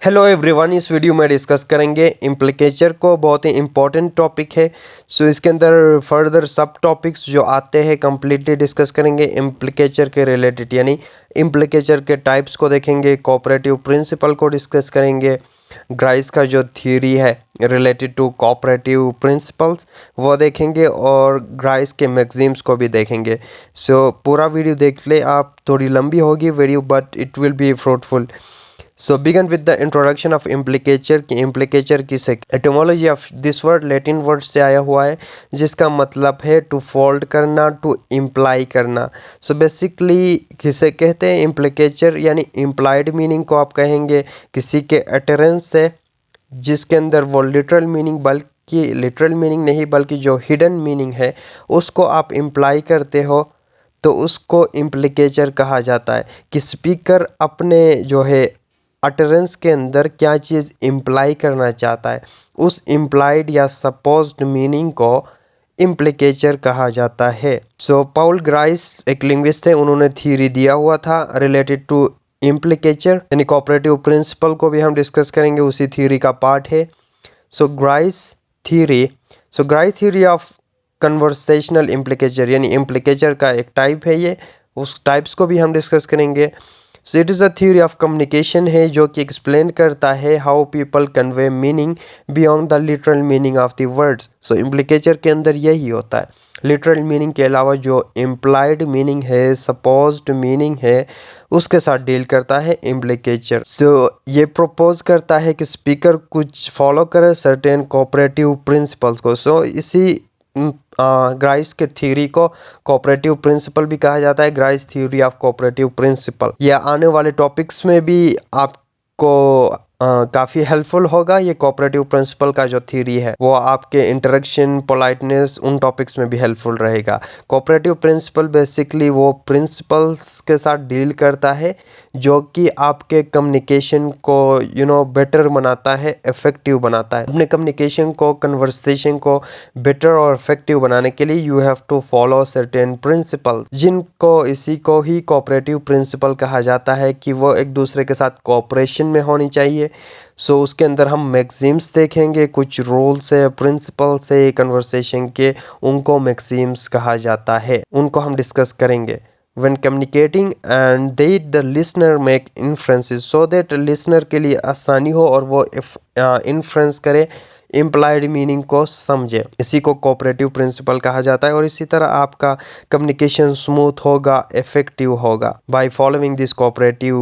Hello everyone, इस video में discuss करेंगे इम्प्लीकेचर को। बहुत ही इम्पोर्टेंट टॉपिक है। सो इसके अंदर फर्दर सब टॉपिक्स जो आते हैं कंप्लीटली डिस्कस करेंगे इम्प्लीकेचर के रिलेटेड, यानी इम्प्लीकेचर के टाइप्स को देखेंगे, कोऑपरेटिव प्रिंसिपल को डिस्कस करेंगे, ग्राइस का जो थ्योरी है रिलेटेड टू कोऑपरेटिव प्रिंसिपल्स वो देखेंगे और ग्राइस के मैक्सिम्स को भी देखेंगे। सो पूरा वीडियो देख ले आप, थोड़ी लंबी होगी video but it will be fruitful. So begin with the introduction of implicature कि implicature किसे, etymology of this word Latin word से आया हुआ है जिसका मतलब है टू फोल्ड करना, टू इम्प्लाई करना। सो बेसिकली किसे कहते हैं implicature, यानी इम्प्लाइड मीनिंग को आप कहेंगे किसी के अटरेंस से जिसके अंदर वो लिटरल मीनिंग, बल्कि लिटरल मीनिंग नहीं बल्कि जो हिडन मीनिंग है उसको आप इम्प्लाई करते हो तो उसको इम्प्लीकेचर कहा जाता है। कि स्पीकर अपने जो है अटरेंस के अंदर क्या चीज़ इम्प्लाई करना चाहता है, उस इम्प्लाइड या सपोज्ड मीनिंग को इम्प्लीकेचर कहा जाता है। सो पॉल ग्राइस एक लिंग्विस्ट थे, उन्होंने थ्योरी दिया हुआ था रिलेटेड टू इम्प्लीकेचर, यानी कोऑपरेटिव प्रिंसिपल को भी हम डिस्कस करेंगे, उसी थ्योरी का पार्ट है। So Grice theory of conversational implicature, यानी इम्प्लीकेचर का एक टाइप है ये, उस टाइप्स को भी हम डिस्कस करेंगे। So it is a theory of communication है जो कि एक्सप्लेन करता है how people convey meaning beyond the literal meaning of the words. So implicature के अंदर यही होता है, लिटरल मीनिंग के अलावा जो इम्प्लाइड मीनिंग है, सपोज्ड मीनिंग है, उसके साथ डील करता है इम्प्लीकेचर। सो ये प्रपोज करता है कि स्पीकर कुछ फॉलो करे सर्टेन कोऑपरेटिव प्रिंसिपल्स को। सो इसी ग्राइस के थ्योरी को कोऑपरेटिव प्रिंसिपल भी कहा जाता है, Grice theory of cooperative principal. यह आने वाले टॉपिक्स में भी आपको काफ़ी हेल्पफुल होगा। ये कोऑपरेटिव प्रिंसिपल का जो थ्योरी है वो आपके इंटरेक्शन, पोलाइटनेस, उन टॉपिक्स में भी हेल्पफुल रहेगा। कोऑपरेटिव प्रिंसिपल बेसिकली वो प्रिंसिपल्स के साथ डील करता है जो कि आपके कम्युनिकेशन को बेटर बनाता है, इफेक्टिव बनाता है। अपने कम्युनिकेशन को, कन्वर्सेशन को बेटर और इफेक्टिव बनाने के लिए you have to follow certain principle, जिनको इसी को ही कोऑपरेटिव प्रिंसिपल कहा जाता है कि वो एक दूसरे के साथ कोऑपरेशन में होनी चाहिए। सो उसके अंदर हम मैक्सिम्स देखेंगे, कुछ रूल्स है, प्रिंसिपल्स है कन्वर्सेशन के, उनको मैक्सिम्स कहा जाता है, उनको हम डिस्कस करेंगे। When communicating and they the listener make inferences so that listener के लिए आसानी हो और वो इन्फ्रेंस करे, इम्प्लाइड मीनिंग को समझे, इसी को कोऑपरेटिव प्रिंसिपल कहा जाता है। और इसी तरह आपका कम्युनिकेशन स्मूथ होगा, इफेक्टिव होगा by following this cooperative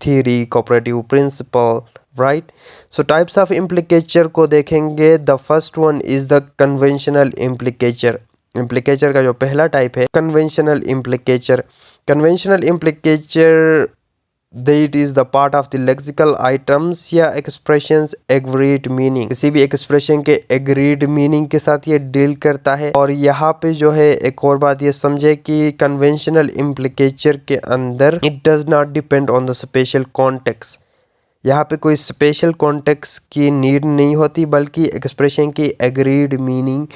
theory, cooperative principal, right. So types of implicature को देखेंगे। The first one is the conventional implicature. Implicature का जो पहला टाइप है conventional implicature. Conventional implicature that is the part of the lexical items या expressions agreed meaning, किसी भी expression के एग्रीड मीनिंग के साथ ये डील करता है। और यहाँ पे जो है एक और बात ये समझे कि कन्वेंशनल इम्प्लीकेचर के अंदर it does not depend on the special context, यहाँ पे कोई स्पेशल कॉन्टेक्स्ट की नीड नहीं होती बल्कि एक्सप्रेशन की एग्रीड मीनिंग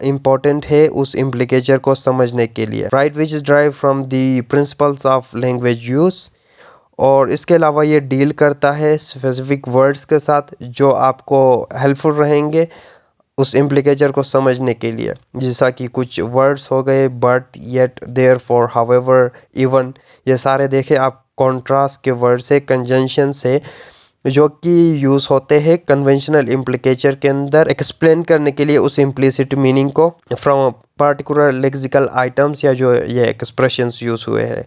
इम्पॉर्टेंट है उस इम्प्लीकेचर को समझने के लिए, right, which is drive from the principles of language use. और इसके अलावा ये डील करता है स्पेसिफिक वर्ड्स के साथ जो आपको हेल्पफुल रहेंगे उस इम्प्लीकेचर को समझने के लिए, जैसा कि कुछ वर्ड्स हो गए but, yet, therefore, however, even, ये सारे देखे आप कॉन्ट्रास्ट के वर्ड से, कंजंक्शन से, जो कि यूज़ होते हैं कन्वेंशनल इम्प्लीकेचर के अंदर एक्सप्लेन करने के लिए उस इम्प्लिसिट मीनिंग को फ्रॉम पर्टिकुलर लेक्सिकल आइटम्स या जो ये एक्सप्रेशंस यूज़ हुए हैं,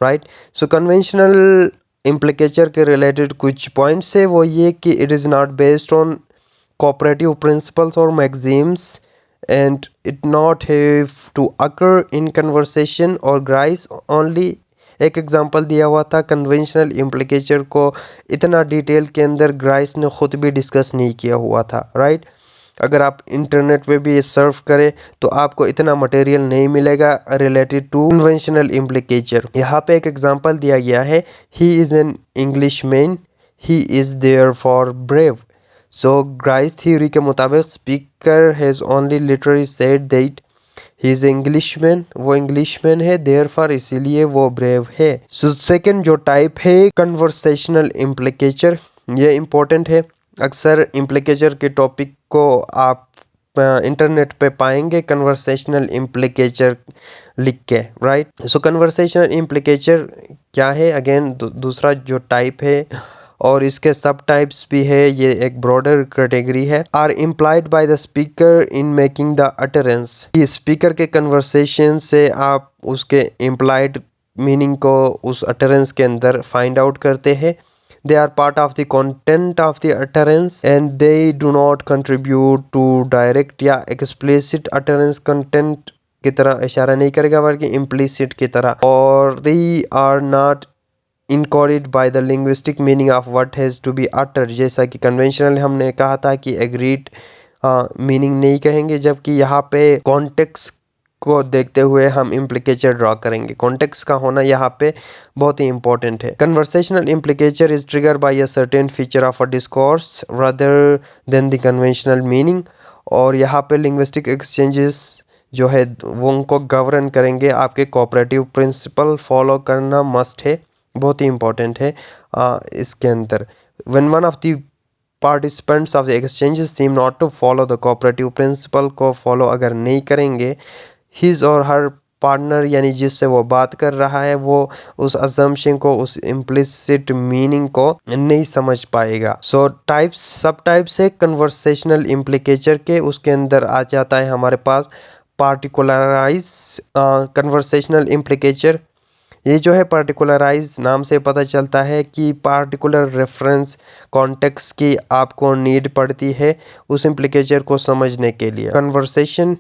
राइट। सो कन्वेंशनल इम्प्लीकेचर के रिलेटेड कुछ पॉइंट्स है वो ये कि it is not based on cooperative principles or maxims and it not have to occur in conversation or grace only। एक एग्जांपल दिया हुआ था कन्वेंशनल इम्प्लीकेचर को इतना डिटेल के अंदर ग्राइस ने खुद भी डिस्कस नहीं किया हुआ था, राइट। अगर आप इंटरनेट पे भी सर्फ करें तो आपको इतना मटेरियल नहीं मिलेगा रिलेटेड टू कन्वेंशनल इम्प्लीकेचर। यहाँ पे एक एग्जांपल दिया गया है, he is an English man, he is therefore brave. So Grice theory के मुताबिक speaker has only literally said that he is Englishman, वो इंग्लिशमैन है, देयरफॉर इसीलिए वो ब्रेव है। सो सेकंड जो टाइप है कन्वर्सेशनल इम्प्लीकेचर, ये इम्पोर्टेंट है। अक्सर इम्प्लिकेचर के टॉपिक को आप इंटरनेट पे पाएंगे कन्वर्सेशनल इम्प्लिकेचर लिख के, राइट। सो कन्वर्सेशनल इम्प्लिकेचर क्या है, अगेन दूसरा जो टाइप है और इसके सब टाइप्स भी है। ये एक ब्रॉडर कैटेगरी है। Are implied by the speaker in making the utterance. Speaker के कन्वर्सेशन से आप उसके इम्प्लाइड मीनिंग को उस अटरेंस के अंदर फाइंड आउट करते हैं। They are part of the content of the utterance and they do not contribute to direct या explicit utterance content की तरह इशारा नहीं करेगा, बल्कि implicit की तरह। और they are not encoded by the linguistic meaning of what has to be uttered। जैसा कि conventional हमने कहा था कि agreed मीनिंग नहीं कहेंगे, जबकि यहाँ पे कॉन्टेक्स्ट को देखते हुए हम इम्प्लिकेचर ड्रॉ करेंगे। कॉन्टेक्स्ट का होना यहाँ पे बहुत ही इंपॉर्टेंट है। Conversational इम्प्लिकेचर is trigger by a certain feature of a discourse rather than the conventional meaning. और यहाँ पे लिंग्विस्टिक एक्सचेंजेस जो है वो उनको गवर्न करेंगे। आपके कोऑपरेटिव प्रिंसिपल फॉलो करना मस्ट है, बहुत ही इंपॉर्टेंट है। इसके अंदर when one of the participants of the exchanges seem not to follow the cooperative principle को फॉलो अगर नहीं करेंगे, हिज और हर पार्टनर यानी जिससे वो बात कर रहा है वो उस असम्पशन को, उस इम्प्लिसिट मीनिंग को नहीं समझ पाएगा। सो टाइप्स, सब टाइप्स है कन्वर्सेशनल इम्प्लिकेचर के। उसके अंदर आ जाता है हमारे पास पार्टिकुलराइज कन्वर्सेशनल इम्प्लिकेचर। ये जो है पार्टिकुलराइज नाम से पता चलता है कि पार्टिकुलर रेफरेंस कॉन्टेक्स्ट की आपको नीड पड़ती है उस इम्प्लिकेचर को समझने के लिए। Conversation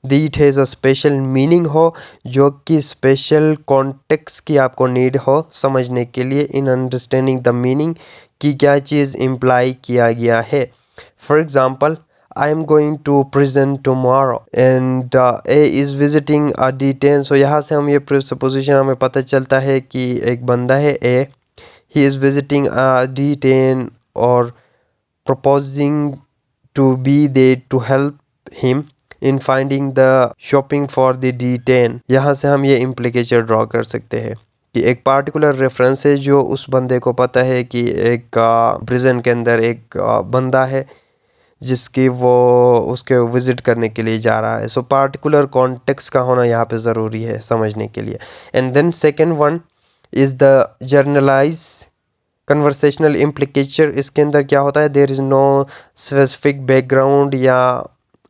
that has a special meaning हो, जो कि स्पेशल कॉन्टेक्स्ट की आपको नीड हो समझने के लिए। इन अंडरस्टैंडिंग द मीनिंग कि क्या चीज़ इम्प्लाई किया गया है। For example, I am going to prison tomorrow and A is visiting a detainee. So यहाँ से हम ये प्रिसपोजिशन हमें पता चलता है कि एक बंदा है A, he is visiting a detainee और proposing to be there to help him in finding the shopping for the detainee. यहाँ से हम ये इम्प्लिकेचर ड्रॉ कर सकते हैं कि एक पार्टिकुलर रेफरेंस है जो उस बंदे को पता है कि एक प्रिजन के अंदर एक बंदा है जिसकी वो उसके विजिट करने के लिए जा रहा है। सो पार्टिकुलर कॉन्टेक्स्ट का होना यहाँ पे ज़रूरी है समझने के लिए। And then second one is the generalise conversational implicature. इसके अंदर क्या होता है, there is no specific background या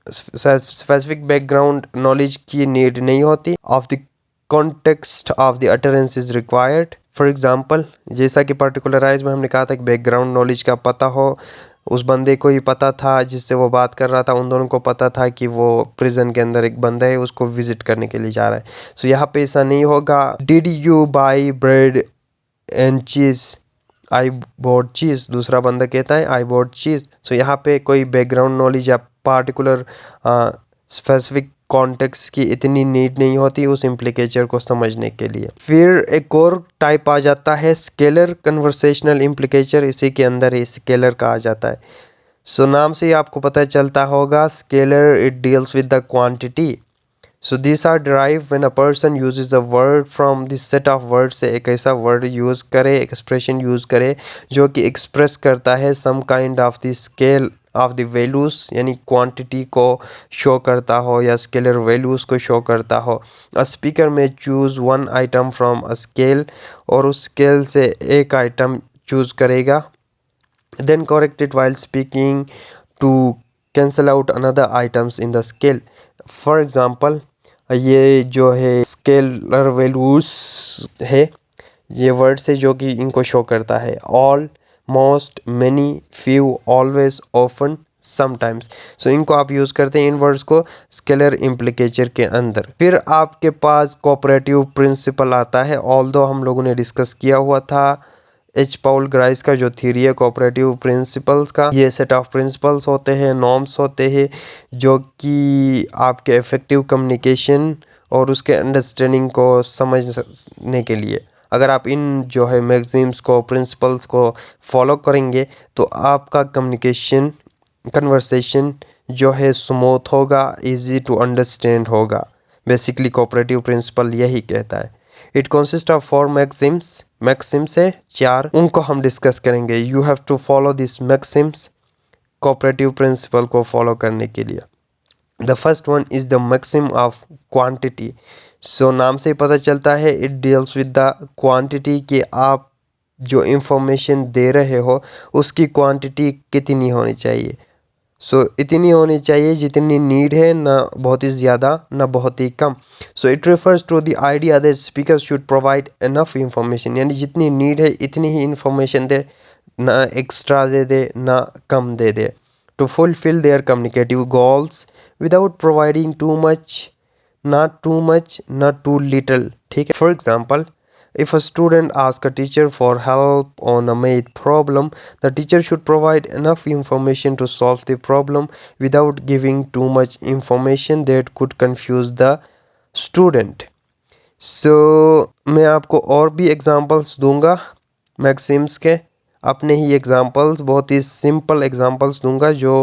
स्पेसिफिक बैकग्राउंड नॉलेज की नीड नहीं होती। Of the context of the utterance is required. For example, जैसा कि पार्टिकुलराइज में हमने कहा था कि बैकग्राउंड नॉलेज का पता हो, उस बंदे को ही पता था जिससे वो बात कर रहा था, उन दोनों को पता था कि वो प्रिजन के अंदर एक बंदा है उसको विजिट करने के लिए जा रहा है। सो यहाँ पे ऐसा नहीं होगा did you buy bread and cheese, I bought cheese. दूसरा बंदा कहता है आई बॉट चीज़। सो यहाँ पे कोई बैकग्राउंड नॉलेज या पार्टिकुलर स्पेसिफिक कॉन्टेक्स्ट की इतनी नीड नहीं होती उस इम्प्लिकेचर को समझने के लिए। फिर एक और टाइप आ जाता है स्केलर कन्वर्सेशनल इम्प्लिकेचर। इसी के अंदर ही स्केलर का आ जाता है। सो नाम से ही आपको पता चलता होगा scalar it deals with the quantity. So this are derive when a person uses a word from this set of word से एक ऐसा वर्ड यूज़ करे, एक्सप्रेशन यूज़ करे जो कि एक्सप्रेस करता है some kind of the scale of the values, यानी क्वांटिटी को शो करता हो या स्केलर वैल्यूज़ को शो करता हो। A speaker may choose one item from a scale, और उस स्केल से एक आइटम चूज़ करेगा, then correct it while speaking to cancel out another items in the scale. For example, ये जो है स्केलर वैल्यूज़ है, ये वर्ड्स है जो कि इनको शो करता है। All, most, many, few, always, often, sometimes. So इनको आप यूज़ करते हैं इन वर्ड्स को स्केलर इम्प्लिकेचर के अंदर। फिर आपके पास कोऑपरेटिव प्रिंसिपल आता है। ऑल्दो हम लोगों ने डिस्कस किया हुआ था एच पॉल ग्राइस का जो थ्योरी है कोऑपरेटिव प्रिंसिपल्स का। ये सेट ऑफ प्रिंसिपल्स होते हैं, नॉर्म्स होते हैं जो कि आपके इफेक्टिव कम्युनिकेशन और उसके अंडरस्टैंडिंग को समझने के लिए, अगर आप इन जो है मैक्सिम्स को, प्रिंसिपल्स को फॉलो करेंगे तो आपका कम्युनिकेशन, कन्वर्सेशन जो है स्मूथ होगा, इजी टू अंडरस्टैंड होगा। बेसिकली कोऑपरेटिव प्रिंसिपल यही कहता है। It consist of 4 maxims. Maxims है 4, उनको हम डिस्कस करेंगे। You have to follow this maxims cooperative principle को फॉलो करने के लिए। The first one is the maxim of quantity. So नाम से पता चलता है it deals with the quantity कि आप जो इंफॉर्मेशन दे रहे हो उसकी क्वांटिटी कितनी होनी चाहिए। सो इतनी होनी चाहिए जितनी नीड है, ना बहुत ही ज़्यादा ना बहुत ही कम। So it refers to the idea that speaker should provide enough information, यानी जितनी नीड है इतनी ही इंफॉर्मेशन दे, ना एक्स्ट्रा दे दे ना कम दे दे, to fulfil their communicative goals without providing too much, not too little। ठीक है। For example, if a student asks a teacher for help on a math problem, the teacher should provide enough information to solve the problem without giving too much information that could confuse the student। So मैं आपको और भी examples दूंगा Maxim's के, अपने ही examples, बहुत ही simple examples दूंगा जो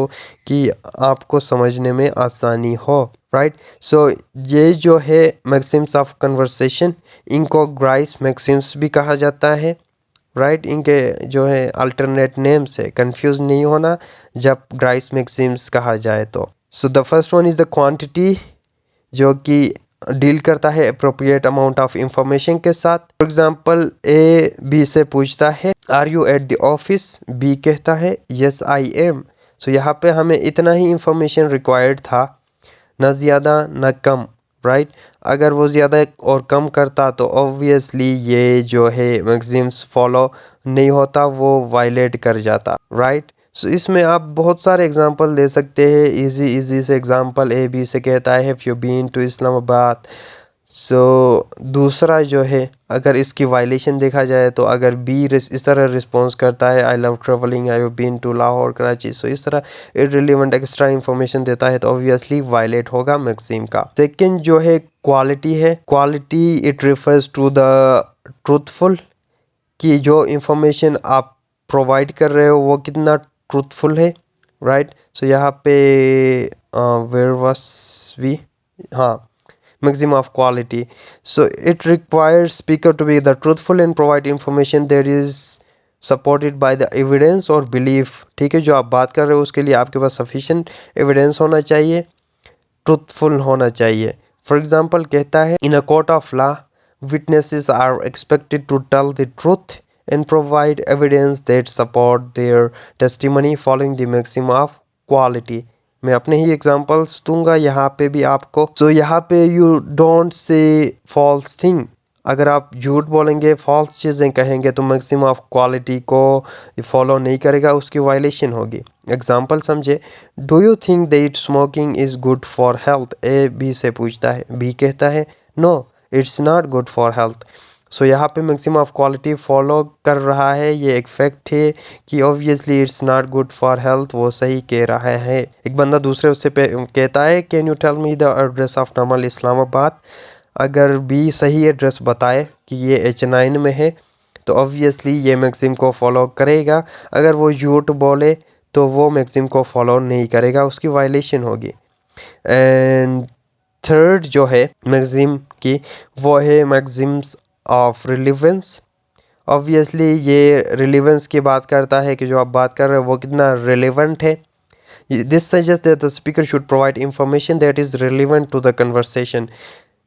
कि आपको समझने में आसानी हो। राइट। सो ये जो है मैक्सिम्स ऑफ कन्वर्सेशन, इनको ग्राइस मैक्सिम्स भी कहा जाता है। राइट। इनके जो है अल्टरनेट नेम्स है, कंफ्यूज नहीं होना जब ग्राइस मैक्सिम्स कहा जाए तो। So the first one is the quantity, जो कि डील करता है अप्रोप्रिएट अमाउंट ऑफ इंफॉर्मेशन के साथ। फॉर एग्जांपल, ए बी से पूछता है are you at the office, B कहता है यस आई एम। सो यहाँ पे हमें इतना ही इंफॉर्मेशन रिक्वायर्ड था, ना ज़्यादा ना कम। राइट। अगर वो ज़्यादा और कम करता तो ऑब्वियसली ये जो है मैक्सिम्स फॉलो नहीं होता, वो वायलेट कर जाता। राइट। सो इसमें आप बहुत सारे एग्जांपल दे सकते हैं। इजी से एग्जांपल, ए बी से कहता है have you been to Islamabad. So दूसरा जो है, अगर इसकी वायलेशन देखा जाए तो अगर बी इस तरह रिस्पॉन्स करता है I love travelling, I have been to Lahore Karachi, so इस तरह इररिलेवेंट एक्स्ट्रा इंफॉर्मेशन देता है तो ऑब्वियसली वायलेट होगा मैक्सिम का। सेकंड जो है क्वालिटी है। Quality it refers to the truthful, कि जो इंफॉर्मेशन आप प्रोवाइड कर रहे हो वो कितना ट्रूथफुल है। राइट। सो यहाँ पे वेयर वाज वी, हाँ, maximum of quality। So it requires speaker to be the truthful and provide information that is supported by the evidence or belief। ठीक है। जो आप बात कर रहे हो उसके लिए आपके पास sufficient evidence होना चाहिए, truthful होना चाहिए। For example, कहता है in a court of law witnesses are expected to tell the truth and provide evidence that support their testimony following the maximum of quality। मैं अपने ही एग्जांपल्स दूंगा यहाँ पे भी आपको। सो यहाँ पे you don't say false thing, अगर आप झूठ बोलेंगे, फॉल्स चीज़ें कहेंगे तो मैक्सिमम ऑफ क्वालिटी को फॉलो नहीं करेगा, उसकी वायलेशन होगी। एग्जांपल समझे, do you think that smoking is good for health, A B से पूछता है, बी कहता है no it's not good for health. So यहाँ पे मैक्सिमम ऑफ क्वालिटी फॉलो कर रहा है, ये एक फैक्ट है कि obviously it's not good for health, वो सही कह रहा है। एक बंदा दूसरे उससे कहता है can you tell me the address of NUML Islamabad. अगर बी सही एड्रेस बताए कि ये H9 में है तो ऑब्वियसली ये मैक्सिम को फॉलो करेगा। अगर वो झूठ बोले तो वो मैक्सिम को फॉलो नहीं करेगा, उसकी वायलेशन होगी। एंड थर्ड जो है मैक्सिम की, वो है मैक्सिम्स ऑफ रिलेवेंस। ऑब्वियसली ये रिलेवेंस की बात करता है कि जो आप बात कर रहे हो वो कितना रिलेवेंट है। This suggest that the speaker should provide information that is relevant to the conversation.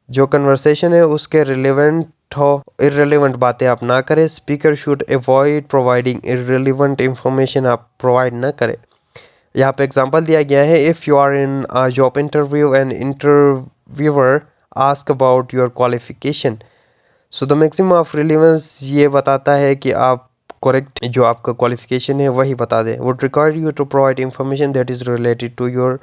जो कन्वर्सेशन है उसके रिलेवेंट हो, इररिलेवेंट बातें आप ना करें। Speaker should avoid providing irrelevant information आप प्रोवाइड ना करें। यहाँ पे एग्जांपल दिया गया है, if you are in a job interview and interviewer ask about your qualification. So the maximum of relevance ये बताता है कि आप करेक्ट जो आपका क्वालिफिकेशन है वही बता दें। Would require you to provide information that is related to your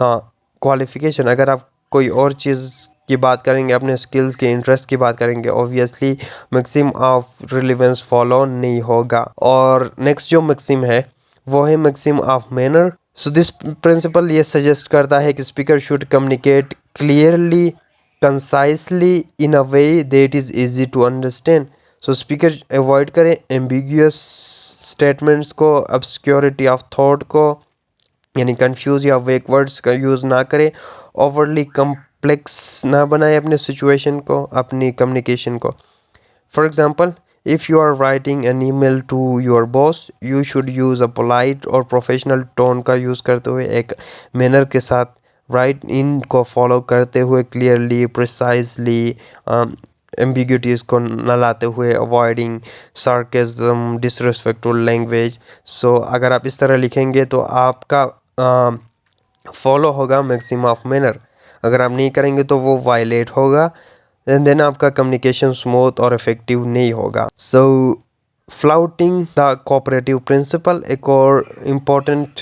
qualification. अगर आप कोई और चीज़ की बात करेंगे, अपने स्किल्स के इंटरेस्ट की बात करेंगे, obviously maxim of relevance follow नहीं होगा। और नेक्स्ट जो मैक्सिम है वो है maxim of manner. So this principle ये सजेस्ट करता है कि speaker should communicate clearly concisely in a way that is easy to understand. So speaker avoid करें एम्बिगुअस स्टेटमेंट्स को, ऑब्स्क्योरिटी ऑफ थॉट को, यानी कंफ्यूज या वेक वर्ड्स का यूज़ ना करें, ओवरली कम्प्लेक्स ना बनाए अपने सिचुएशन को, अपनी कम्युनिकेशन को। For example, If you are writing an email to your boss, you should use a polite और प्रोफेशनल टोन का यूज़ करते हुए, एक मैनर के साथ राइट इन को फॉलो करते हुए, क्लियरली, प्रिसाइजली, एम्बिग्यूटीज़ को न लाते हुए, अवॉइडिंग सार्केज्म, डिसरिस्पेक्टफुल लैंग्वेज। सो अगर आप इस तरह लिखेंगे तो आपका फॉलो होगा मैक्सिम ऑफ मैनर। अगर आप नहीं करेंगे तो वो वायलेट होगा, एंड देन आपका कम्युनिकेशन स्मूथ और इफेक्टिव नहीं होगा। सो फ्लाउटिंग द कोऑपरेटिव प्रिंसिपल, एक और इम्पोर्टेंट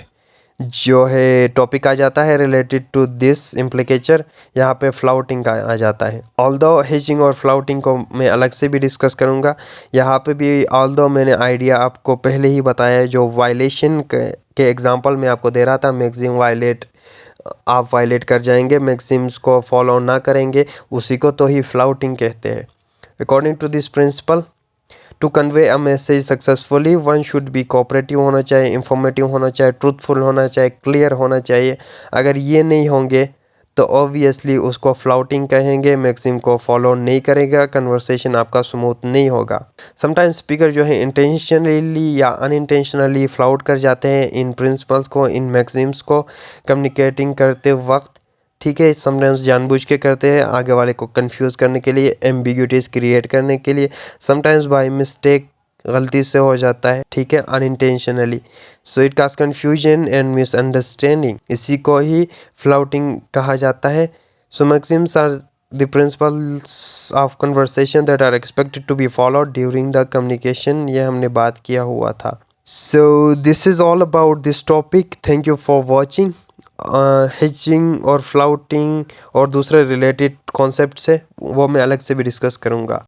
जो है टॉपिक आ जाता है रिलेटेड टू दिस इम्प्लीकेचर। यहाँ पे फ्लाउटिंग का आ जाता है। ऑल्दो हेजिंग और फ्लाउटिंग को मैं अलग से भी डिस्कस करूँगा। यहाँ पे भी ऑल्दो मैंने आइडिया आपको पहले ही बताया है, जो वायलेशन के एग्जांपल मैं आपको दे रहा था, मैक्सिम वायलेट, आप वायलेट कर जाएंगे, मैक्सिम्स को फॉलो ना करेंगे, उसी को तो ही फ्लाउटिंग कहते हैं। According to this principle, to convey a message successfully one should be cooperative होना चाहिए, इंफॉर्मेटिव होना चाहिए, ट्रूथफुल होना चाहिए, क्लियर होना चाहिए। अगर ये नहीं होंगे तो ऑब्वियसली उसको फ्लाउटिंग कहेंगे, मैक्सिम को फॉलो नहीं करेगा, कन्वर्सेशन आपका स्मूथ नहीं होगा। समटाइम्स स्पीकर जो है इंटेंशनली या अनइंटेंशनली फ्लाउट कर जाते हैं इन प्रिंसिपल्स को, इन मैक्सिम्स को कम्युनिकेटिंग करते वक्त। ठीक है, समटाइम्स जानबूझ के करते हैं आगे वाले को कंफ्यूज करने के लिए, एम्बिग्यूटीज क्रिएट करने के लिए। समटाइम्स बाय मिस्टेक, गलती से हो जाता है, ठीक है, unintentionally. So it cause confusion and misunderstanding, इसी को ही फ्लाउटिंग कहा जाता है। So maxims are the principles of conversation that are expected to be followed during the communication, ये हमने बात किया हुआ था। So this is all about this topic. Thank you for watching. Hedging और फ्लाउटिंग और दूसरे रिलेटेड कॉन्सेप्ट से वो मैं अलग से भी डिस्कस करूँगा।